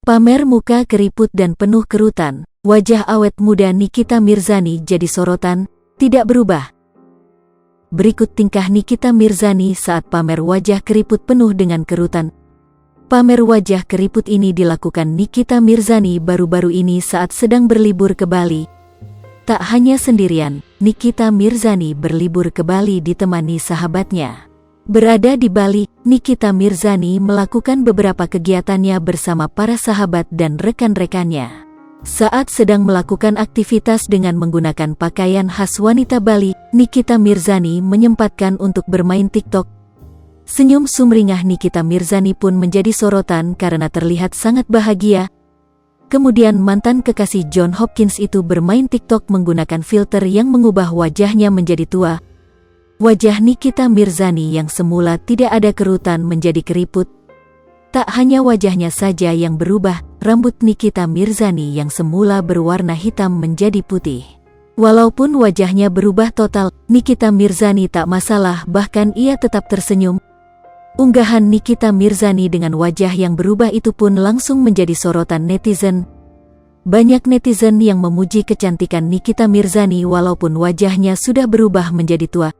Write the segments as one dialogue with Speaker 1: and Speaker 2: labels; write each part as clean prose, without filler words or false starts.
Speaker 1: Pamer muka keriput dan penuh kerutan, wajah awet muda Nikita Mirzani jadi sorotan, tidak berubah. Berikut tingkah Nikita Mirzani saat pamer wajah keriput penuh dengan kerutan. Pamer wajah keriput ini dilakukan Nikita Mirzani baru-baru ini saat sedang berlibur ke Bali. Tak hanya sendirian, Nikita Mirzani berlibur ke Bali ditemani sahabatnya. Berada di Bali, Nikita Mirzani melakukan beberapa kegiatannya bersama para sahabat dan rekan-rekannya. Saat sedang melakukan aktivitas dengan menggunakan pakaian khas wanita Bali, Nikita Mirzani menyempatkan untuk bermain TikTok. Senyum sumringah Nikita Mirzani pun menjadi sorotan karena terlihat sangat bahagia. Kemudian mantan kekasih John Hopkins itu bermain TikTok menggunakan filter yang mengubah wajahnya menjadi tua. Wajah Nikita Mirzani yang semula tidak ada kerutan menjadi keriput. Tak hanya wajahnya saja yang berubah, rambut Nikita Mirzani yang semula berwarna hitam menjadi putih. Walaupun wajahnya berubah total, Nikita Mirzani tak masalah, bahkan ia tetap tersenyum. Unggahan Nikita Mirzani dengan wajah yang berubah itu pun langsung menjadi sorotan netizen. Banyak netizen yang memuji kecantikan Nikita Mirzani walaupun wajahnya sudah berubah menjadi tua.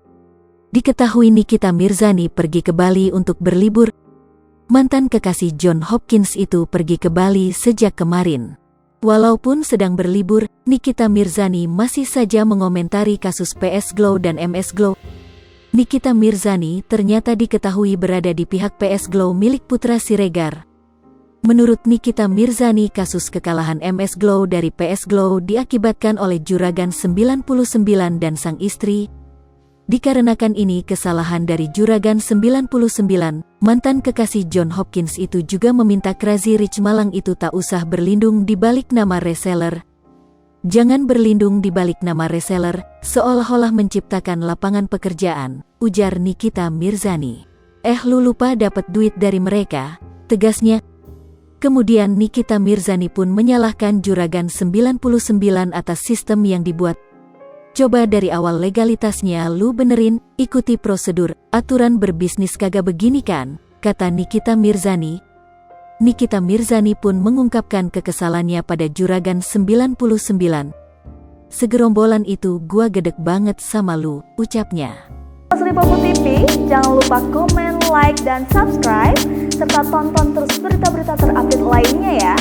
Speaker 1: Diketahui Nikita Mirzani pergi ke Bali untuk berlibur. Mantan kekasih John Hopkins itu pergi ke Bali sejak kemarin. Walaupun sedang berlibur, Nikita Mirzani masih saja mengomentari kasus PS Glow dan MS Glow. Nikita Mirzani ternyata diketahui berada di pihak PS Glow milik Putra Siregar. Menurut Nikita Mirzani, kasus kekalahan MS Glow dari PS Glow diakibatkan oleh Juragan 99 dan sang istri. Dikarenakan ini kesalahan dari Juragan 99, mantan kekasih John Hopkins itu juga meminta Crazy Rich Malang itu tak usah berlindung di balik nama reseller. Jangan berlindung di balik nama reseller, seolah-olah menciptakan lapangan pekerjaan, ujar Nikita Mirzani. Lu lupa dapat duit dari mereka, tegasnya. Kemudian Nikita Mirzani pun menyalahkan Juragan 99 atas sistem yang dibuat. Coba dari awal legalitasnya lu benerin, ikuti prosedur, aturan berbisnis kagak begini kan, kata Nikita Mirzani. Nikita Mirzani pun mengungkapkan kekesalannya pada Juragan 99. Segerombolan itu gua gedek banget sama lu, ucapnya.
Speaker 2: Sri Popo TV, jangan lupa komen, like, dan subscribe, serta tonton terus berita-berita terupdate lainnya ya.